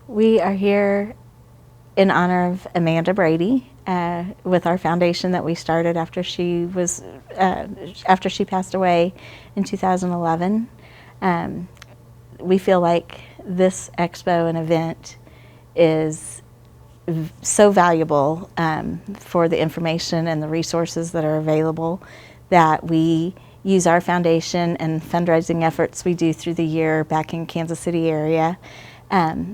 We are here in honor of Amanda Brady with our foundation that we started after she passed away in 2011. We feel like this expo and event is so valuable for the information and the resources that are available that we use our foundation and fundraising efforts we do through the year back in Kansas City area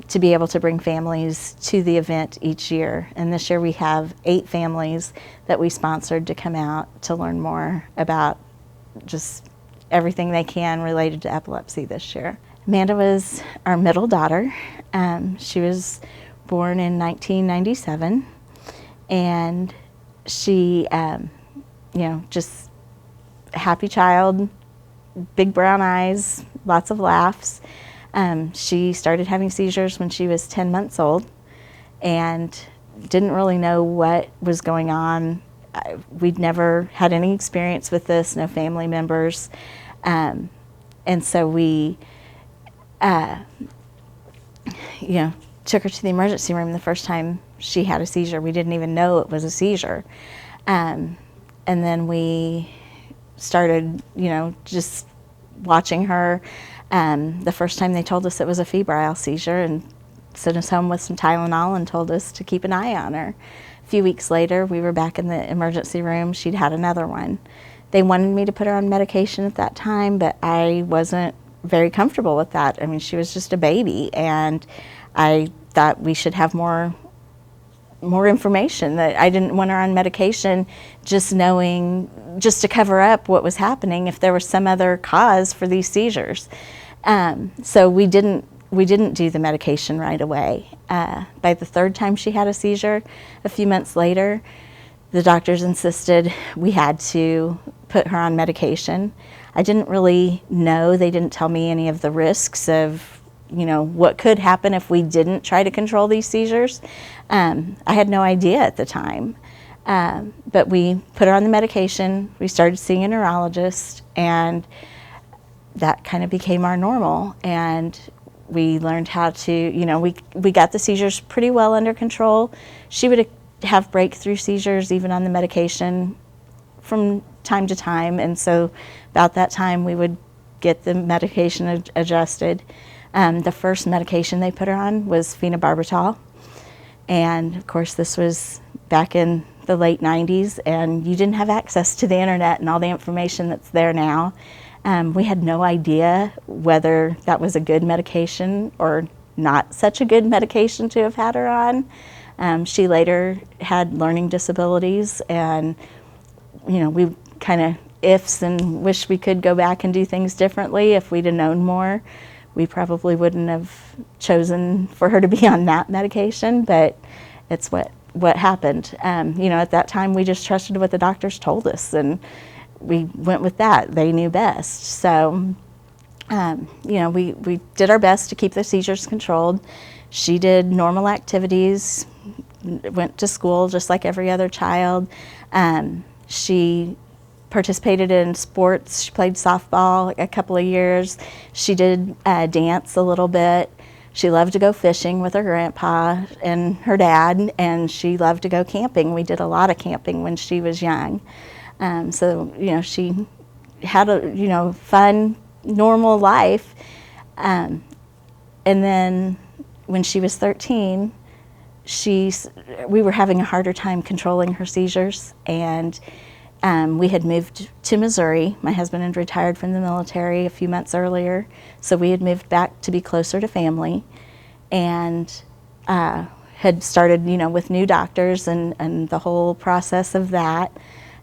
to be able to bring families to the event each year. And this year we have 8 families that we sponsored to come out to learn more about just everything they can related to epilepsy this year. Amanda was our middle daughter. She was born in 1997, and she, just a happy child, big brown eyes, lots of laughs. She started having seizures when she was 10 months old and didn't really know what was going on. We'd never had any experience with this, no family members. And so we, took her to the emergency room the first time she had a seizure. We didn't even know it was a seizure. And then we started, just watching her. The first time they told us it was a febrile seizure and sent us home with some Tylenol and told us to keep an eye on her. A few weeks later, we were back in the emergency room. She'd had another one. They wanted me to put her on medication at that time, but I wasn't very comfortable with that. I mean, she was just a baby, and I thought we should have more information. That I didn't want her on medication just to cover up what was happening if there was some other cause for these seizures. So we didn't do the medication right away. By the third time she had a seizure, a few months later, the doctors insisted we had to put her on medication. I didn't really know. They didn't tell me any of the risks of what could happen if we didn't try to control these seizures. I had no idea at the time. But we put her on the medication. We started seeing a neurologist, and that kind of became our normal. And we learned how to, we got the seizures pretty well under control. She would have breakthrough seizures even on the medication from time to time. And so about that time we would get the medication adjusted. The first medication they put her on was phenobarbital. And of course this was back in the late 90s, and you didn't have access to the internet and all the information that's there now. We had no idea whether that was a good medication or not such a good medication to have had her on. She later had learning disabilities, and we kind of ifs and wish we could go back and do things differently. If we'd have known more, we probably wouldn't have chosen for her to be on that medication, but it's what happened. At that time we just trusted what the doctors told us, and we went with that. They knew best. So, we did our best to keep the seizures controlled. She did normal activities, went to school just like every other child. She participated in sports. She played softball a couple of years. She did dance a little bit. She loved to go fishing with her grandpa and her dad, and she loved to go camping. We did a lot of camping when she was young. She had a fun, normal life. And then when she was 13, we were having a harder time controlling her seizures, and we had moved to Missouri. My husband had retired from the military a few months earlier, so we had moved back to be closer to family, and had started, with new doctors and the whole process of that,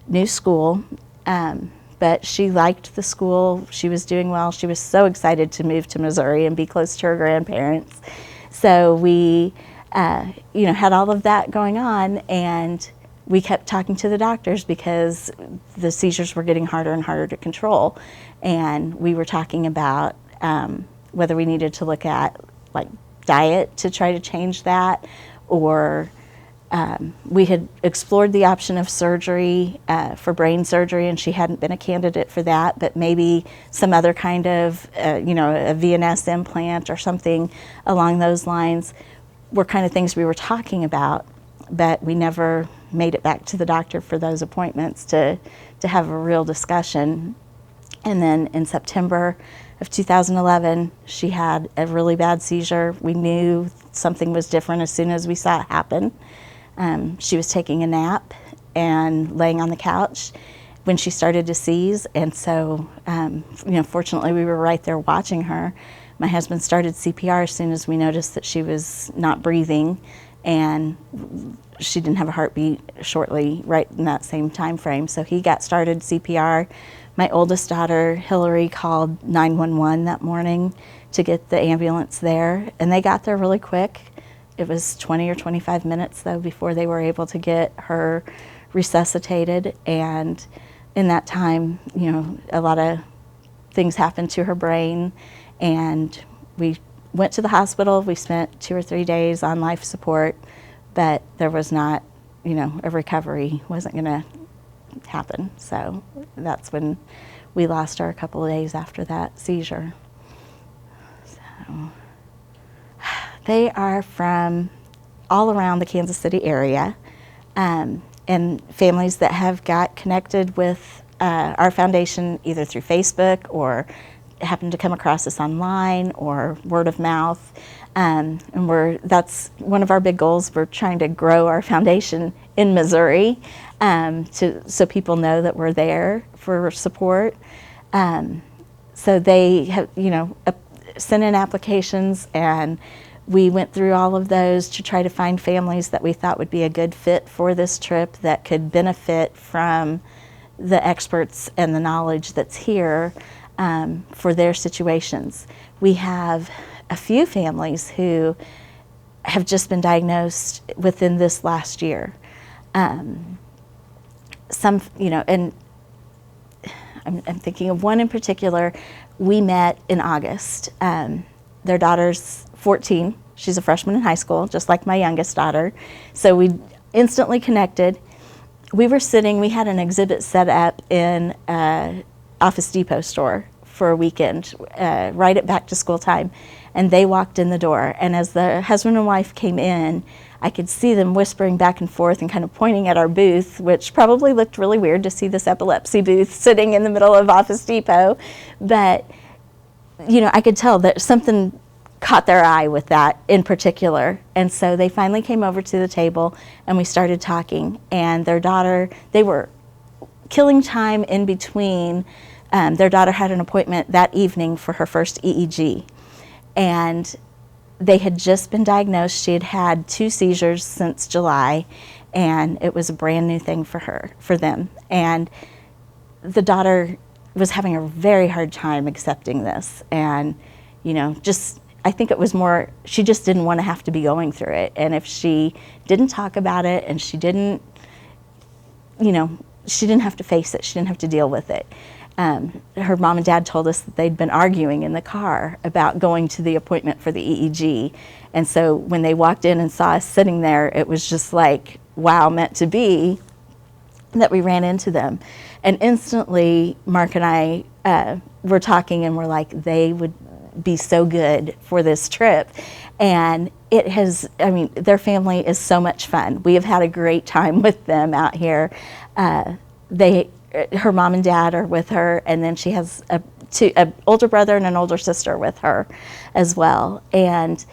new school. But she liked the school. She was doing well. She was so excited to move to Missouri and be close to her grandparents. So we, had all of that going on, and we kept talking to the doctors because the seizures were getting harder and harder to control. And we were talking about whether we needed to look at diet to try to change that, or we had explored the option of surgery for brain surgery, and she hadn't been a candidate for that, but maybe some other kind of, a VNS implant or something along those lines. were kind of things we were talking about, but we never made it back to the doctor for those appointments to have a real discussion. And then in September of 2011, she had a really bad seizure. We knew something was different as soon as we saw it happen. She was taking a nap and laying on the couch when she started to seize, and so fortunately we were right there watching her. My husband started CPR as soon as we noticed that she was not breathing, and she didn't have a heartbeat shortly right in that same time frame. So he got started CPR. My oldest daughter, Hillary, called 911 that morning to get the ambulance there, and they got there really quick. It was 20 or 25 minutes though before they were able to get her resuscitated, and in that time, a lot of things happened to her brain, and we went to the hospital. We spent 2 or 3 days on life support, but there was not, a recovery wasn't going to happen. So that's when we lost her a couple of days after that seizure. So they are from all around the Kansas City area, and families that have got connected with our foundation either through Facebook or happened to come across us online or word of mouth. And that's one of our big goals. We're trying to grow our foundation in Missouri so people know that we're there for support. So they have, sent in applications, and we went through all of those to try to find families that we thought would be a good fit for this trip that could benefit from the experts and the knowledge that's here for their situations. We have a few families who have just been diagnosed within this last year. Some, and I'm thinking of one in particular. We met in August. Their daughter's 14. She's a freshman in high school, just like my youngest daughter. So we instantly connected. We had an exhibit set up in an Office Depot store for a weekend, right at back to school time. And they walked in the door. And as the husband and wife came in, I could see them whispering back and forth and kind of pointing at our booth, which probably looked really weird to see this epilepsy booth sitting in the middle of Office Depot. But, I could tell that something caught their eye with that in particular. And so they finally came over to the table and we started talking. And their daughter, they were killing time in between. Their daughter had an appointment that evening for her first EEG. And they had just been diagnosed. She had had 2 seizures since July, and it was a brand new thing for them. And the daughter was having a very hard time accepting this. And, I think it was more, she just didn't want to have to be going through it. And if she didn't talk about it and she didn't have to face it, she didn't have to deal with it. Her mom and dad told us that they'd been arguing in the car about going to the appointment for the EEG. And so when they walked in and saw us sitting there, it was just like, wow, meant to be that we ran into them. And instantly, Mark and I were talking, and we're like, they would be so good for this trip. And it has, their family is so much fun. We have had a great time with them out here. Her mom and dad are with her, and then she has an older brother and an older sister with her as well. And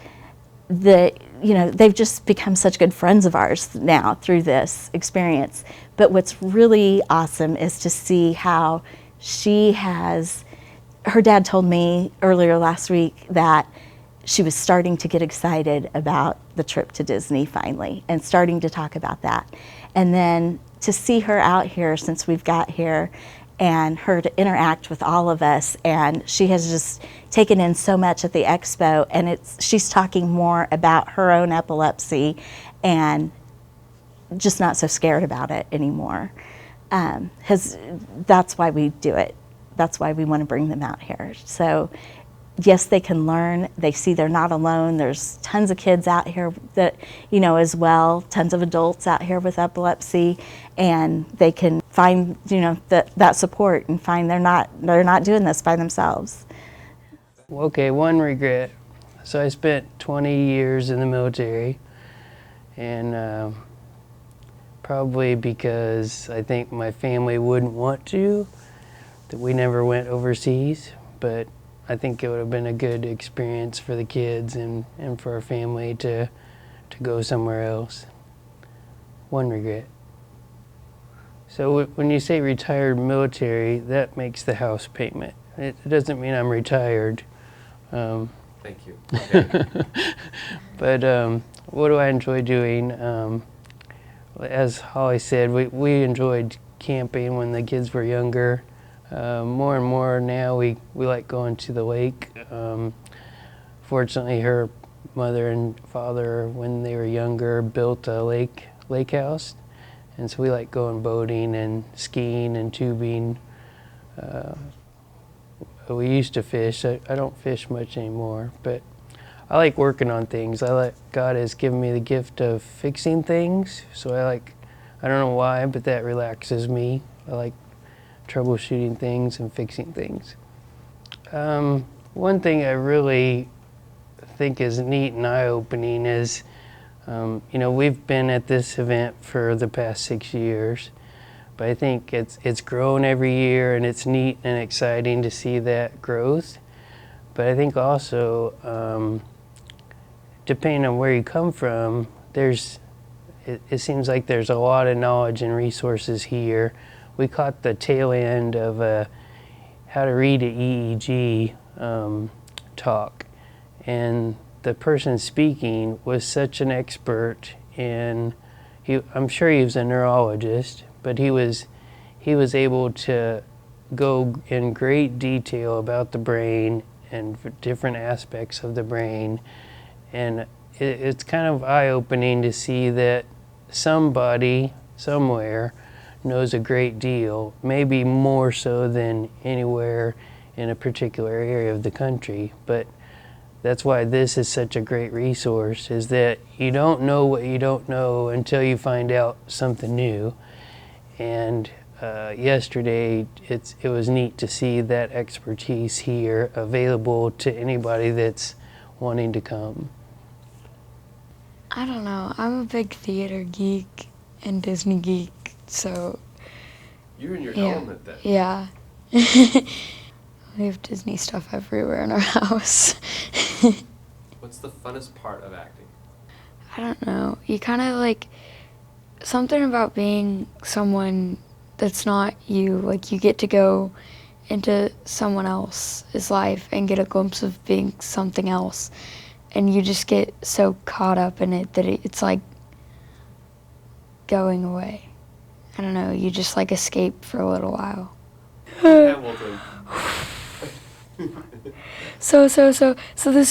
they've just become such good friends of ours now through this experience. But what's really awesome is to see how her dad told me earlier last week that she was starting to get excited about the trip to Disney finally, and starting to talk about that. And then to see her out here since we've got here, and her to interact with all of us, and she has just taken in so much at the expo, and she's talking more about her own epilepsy and just not so scared about it anymore. That's why we do it. That's why we want to bring them out here. So yes, they can learn. They see they're not alone. There's tons of kids out here that, as well, tons of adults out here with epilepsy, and they can find, that support and find they're not doing this by themselves. Okay, one regret. So I spent 20 years in the military, and probably because I think my family wouldn't want to, that we never went overseas, but I think it would have been a good experience for the kids and for our family to go somewhere else. One regret. So when you say retired military, that makes the house payment. It doesn't mean I'm retired. Thank you. Okay. But what do I enjoy doing? As Holly said, we enjoyed camping when the kids were younger. More and more now we like going to the lake. Fortunately, her mother and father, when they were younger, built a lake house, and so we like going boating and skiing and tubing. We used to fish. I don't fish much anymore, but I like working on things. God has given me the gift of fixing things, so I don't know why, but that relaxes me. I like troubleshooting things and fixing things. One thing I really think is neat and eye-opening is, we've been at this event for the past 6 years, but I think it's grown every year, and it's neat and exciting to see that growth. But I think also, depending on where you come from, it seems like there's a lot of knowledge and resources here. We caught the tail end of how to read an EEG talk, and the person speaking was such an expert I'm sure he was a neurologist, but he was able to go in great detail about the brain and different aspects of the brain, and it's kind of eye-opening to see that somebody somewhere knows a great deal, maybe more so than anywhere in a particular area of the country. But that's why this is such a great resource, is that you don't know what you don't know until you find out something new. And yesterday, it was neat to see that expertise here available to anybody that's wanting to come. I don't know. I'm a big theater geek and Disney geek, so... You're in your element then. Yeah. We have Disney stuff everywhere in our house. What's the funnest part of acting? I don't know. You kind of something about being someone that's not you. Like, you get to go into someone else's life and get a glimpse of being something else. And you just get so caught up in it that it's like going away. I don't know, you just escape for a little while. Hamilton. So this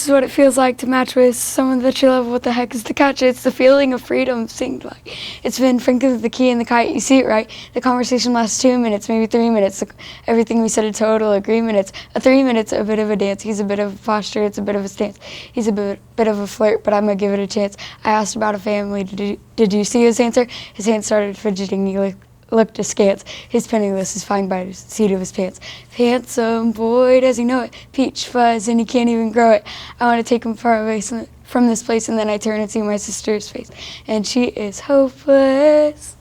is what it feels like to match with someone that you love. What the heck is the catch? It's the feeling of freedom. Seemed like it's been Franklin the key and the kite. You see it, right? The conversation lasts 2 minutes, maybe 3 minutes. Everything we said a total agreement. It's 3 minutes, a bit of a dance. He's a bit of a posture. It's a bit of a stance. He's a bit of a flirt, but I'm gonna give it a chance. I asked about a family. Did you see his answer? His hand started fidgeting. He looked askance. His penniless is fine by the seat of his pants. Handsome boy, does he know it? Peach fuzz, and he can't even grow it. I want to take him far away from this place, and then I turn and see my sister's face, and she is hopeless.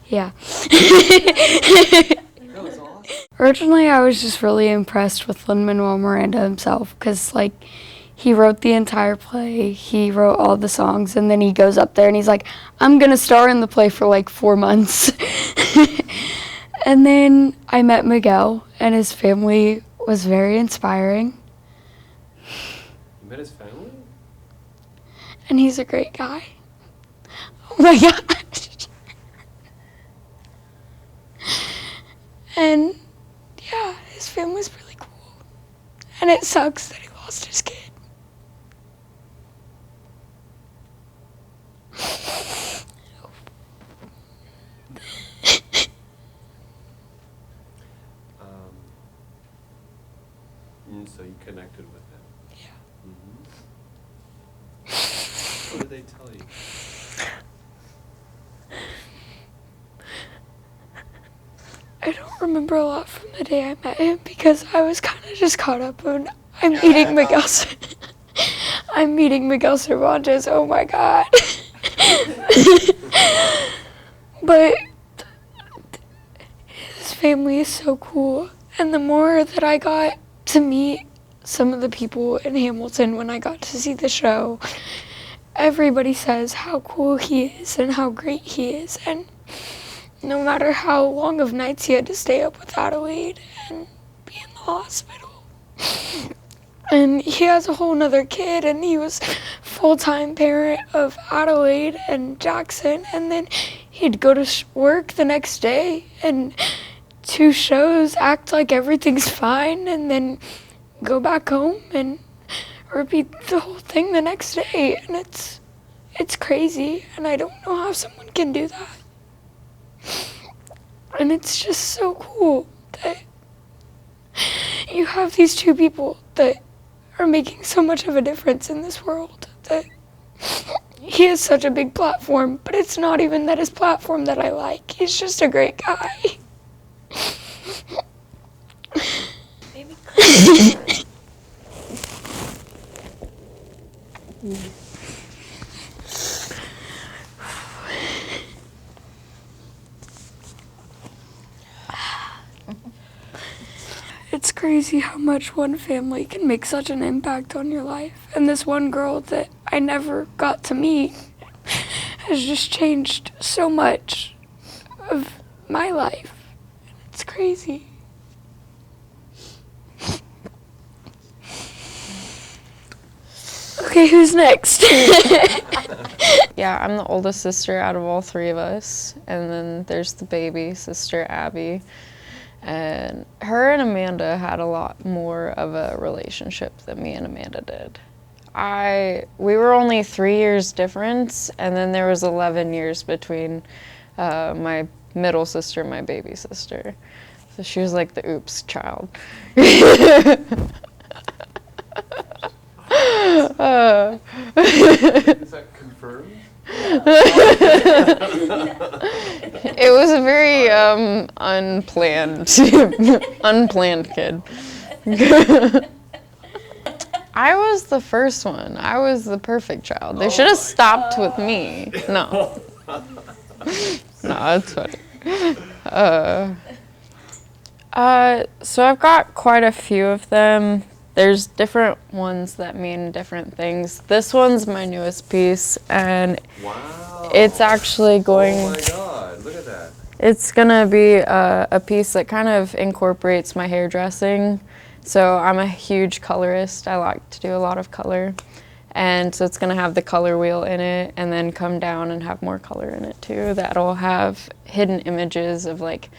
Yeah. That was awesome. Originally, I was just really impressed with Lin-Manuel Miranda himself, because he wrote the entire play, he wrote all the songs, and then he goes up there and he's like, I'm going to star in the play for 4 months. And then I met Miguel, and his family was very inspiring. You met his family? And he's a great guy. Oh my gosh. And yeah, his family's really cool. And it sucks that he lost his kid. So you connected with them? Yeah. Mm-hmm. What did they tell you? I don't remember a lot from the day I met him because I was kind of just caught up on I'm meeting Miguel. I'm meeting Miguel Cervantes, oh my God. But his family is so cool. And the more that I got to meet some of the people in Hamilton when I got to see the show, everybody says how cool he is and how great he is. And no matter how long of nights he had to stay up with Adelaide and be in the hospital. And he has a whole nother kid, and he was full-time parent of Adelaide and Jackson, and then he'd go to work the next day and 2 shows, act like everything's fine, and then go back home and repeat the whole thing the next day. And it's crazy, and I don't know how someone can do that. And it's just so cool that you have these 2 people that are making so much of a difference in this world. That he has such a big platform, but it's not even that his platform that I like. He's just a great guy. It's crazy how much one family can make such an impact on your life. And this one girl that I never got to meet has just changed so much of my life. It's crazy. Okay, who's next? Yeah, I'm the oldest sister out of all 3 of us. And then there's the baby sister, Abby. And her and Amanda had a lot more of a relationship than me and Amanda did. We were only 3 years difference, and then there was 11 years between my middle sister and my baby sister. So she was like the oops child. Is that confirmed? It was a very unplanned kid. I was the first one. I was the perfect child. They should have stopped with me. No. No, that's funny. So I've got quite a few of them. There's different ones that mean different things. This one's my newest piece, and Wow. it's actually going... Oh my God, look at that. It's gonna be a piece that kind of incorporates my hairdressing. So I'm a huge colorist. I like to do a lot of color. And so it's gonna have the color wheel in it and then come down and have more color in it too. That'll have hidden images of like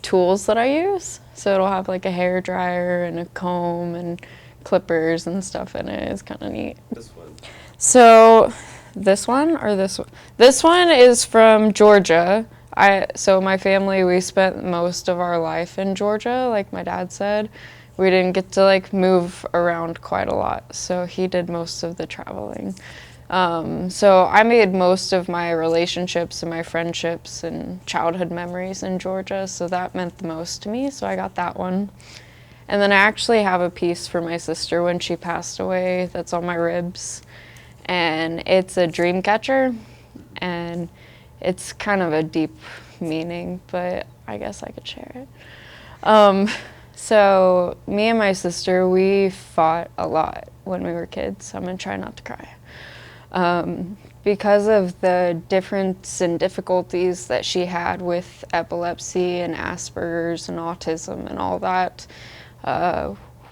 tools that I use. So it'll have like a hair dryer and a comb and clippers and stuff in it. It's kind of neat. This one. So this one or this one? This one is from Georgia. So my family, we spent most of our life in Georgia, like my dad said. We didn't get to like move around quite a lot, so he did most of the traveling. So I made most of my relationships and my friendships and childhood memories in Georgia, so that meant the most to me, so I got that one. And then I actually have a piece for my sister when she passed away that's on my ribs, and it's a dream catcher, and it's kind of a deep meaning, but I guess I could share it. So me and my sister, we fought a lot when we were kids. I'm gonna try not to cry. Because of the difference and difficulties that she had with epilepsy and Asperger's and autism and all that,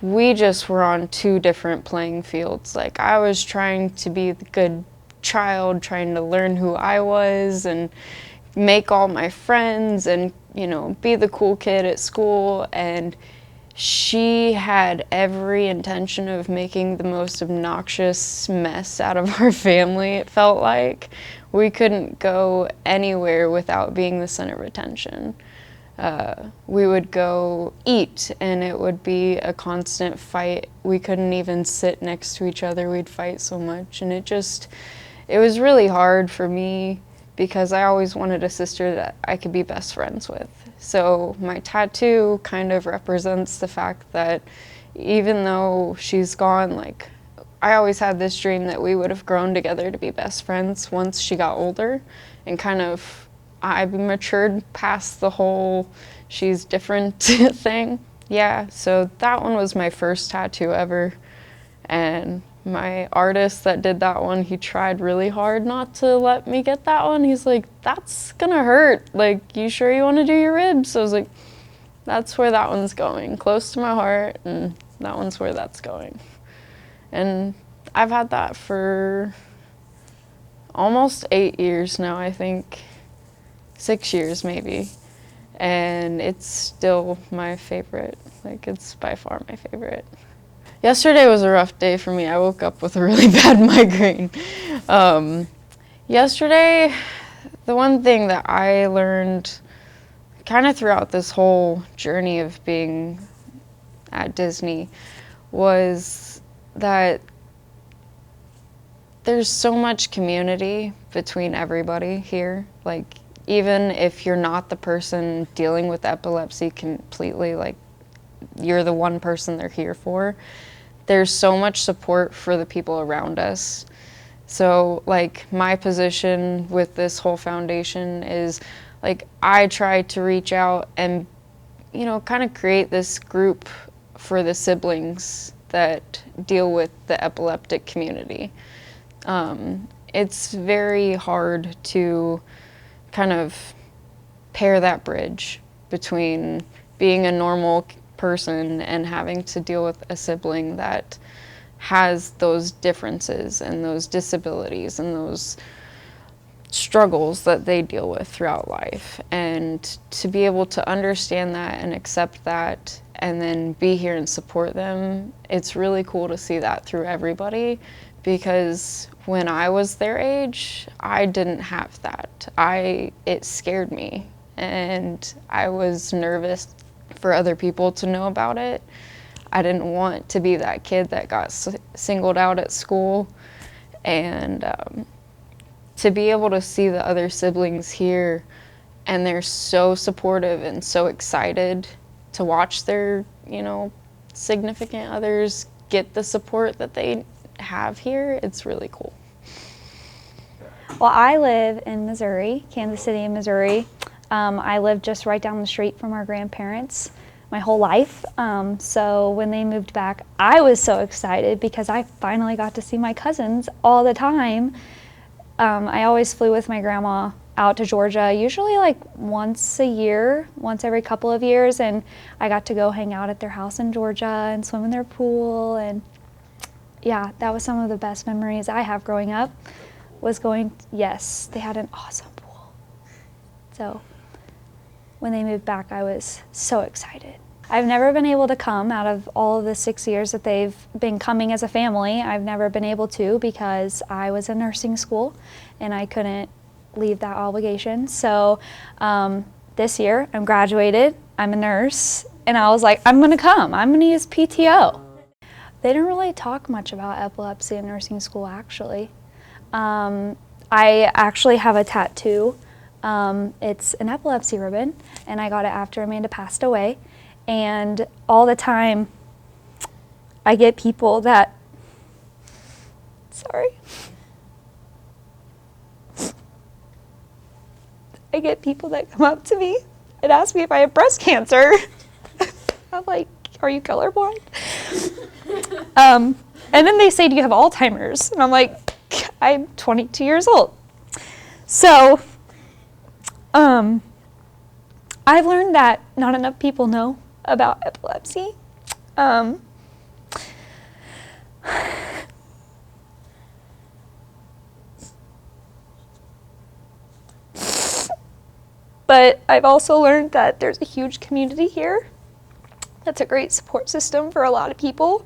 we just were on 2 different playing fields. Like I was trying to be the good child, trying to learn who I was and make all my friends and, you know, be the cool kid at school, and she had every intention of making the most obnoxious mess out of our family, it felt like. We couldn't go anywhere without being the center of attention. We would go eat, and it would be a constant fight. We couldn't even sit next to each other. We'd fight so much, and it was really hard for me because I always wanted a sister that I could be best friends with. So my tattoo kind of represents the fact that even though she's gone like I always had this dream that we would have grown together to be best friends once she got older, and kind of I matured past the whole she's different thing. Yeah, so that one was my first tattoo ever, and my artist that did that one, he tried really hard not to let me get that one. He's like, that's gonna hurt. Like, you sure you wanna do your ribs? So I was like, that's where that one's going, close to my heart, and that one's where that's going. And I've had that for almost 8 years now, I think. 6 years maybe. And it's still my favorite. Like, it's by far my favorite. Yesterday was a rough day for me. I woke up with a really bad migraine. Yesterday, the one thing that I learned kind of throughout this whole journey of being at Disney was that there's so much community between everybody here. Like, even if you're not the person dealing with epilepsy completely, like, you're the one person they're here for, there's so much support for the people around us. So, like, my position with this whole foundation is, like, I try to reach out and, you know, kind of create this group for the siblings that deal with the epileptic community. It's very hard to kind of pair that bridge between being a normal person and having to deal with a sibling that has those differences and those disabilities and those struggles that they deal with throughout life. And to be able to understand that and accept that and then be here and support them, it's really cool to see that through everybody, because when I was their age, I didn't have that. It scared me, and I was nervous for other people to know about it. I didn't want to be that kid that got singled out at school, and to be able to see the other siblings here, and they're so supportive and so excited to watch their, you know, significant others get the support that they have here, it's really cool. Well, I live in Missouri, Kansas City, Missouri. I lived just right down the street from our grandparents my whole life. So when they moved back, I was so excited because I finally got to see my cousins all the time. I always flew with my grandma out to Georgia, usually like once a year, once every couple of years, and I got to go hang out at their house in Georgia and swim in their pool. And yeah, that was some of the best memories I have growing up, was going, yes, they had an awesome pool. So when they moved back, I was so excited. I've never been able to come out of all of the 6 years that they've been coming as a family. I've never been able to because I was in nursing school and I couldn't leave that obligation. So this year I'm graduated, I'm a nurse, and I was like, I'm gonna come, I'm gonna use PTO. They didn't really talk much about epilepsy in nursing school, actually. I actually have a tattoo. It's an epilepsy ribbon, and I got it after Amanda passed away. And all the time, I get people that, I get people that come up to me and ask me if I have breast cancer. I'm like, are you colorblind? And then they say, do you have Alzheimer's? And I'm like, I'm 22 years old. So, I've learned that not enough people know about epilepsy. But I've also learned that there's a huge community here. That's a great support system for a lot of people.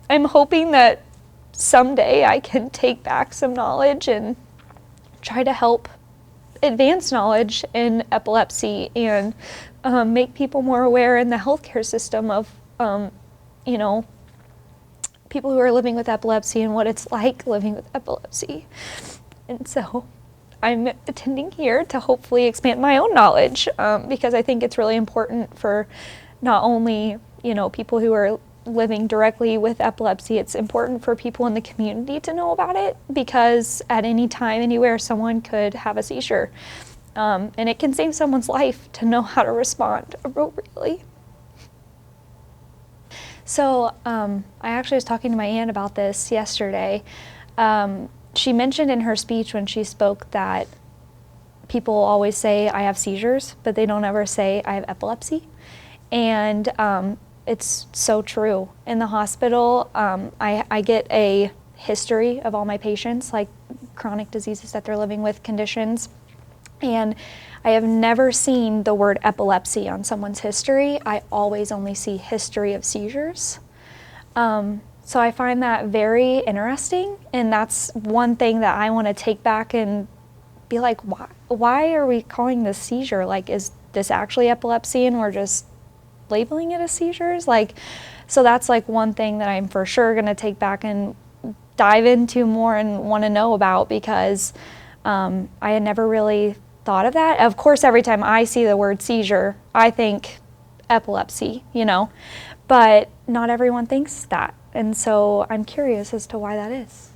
I'm hoping that someday I can take back some knowledge and try to help advance knowledge in epilepsy and make people more aware in the healthcare system of, you know, people who are living with epilepsy and what it's like living with epilepsy. And so I'm attending here to hopefully expand my own knowledge because I think it's really important for not only, you know, people who are living directly with epilepsy, it's important for people in the community to know about it, because at any time, anywhere, someone could have a seizure. And it can save someone's life to know how to respond appropriately. So I actually was talking to my aunt about this yesterday. She mentioned in her speech when she spoke that people always say, I have seizures, but they don't ever say, I have epilepsy. And it's so true. In the hospital, I get a history of all my patients, like chronic diseases that they're living with, conditions. And I have never seen the word epilepsy on someone's history. I always only see history of seizures. So I find that very interesting, and that's one thing that I want to take back and be like, why are we calling this seizure? Like, is this actually epilepsy and we're just labeling it as seizures? Like, so that's like one thing that I'm for sure going to take back and dive into more and want to know about, because I had never really thought of that. Of course, every time I see the word seizure, I think epilepsy, you know, but not everyone thinks that. And so I'm curious as to why that is.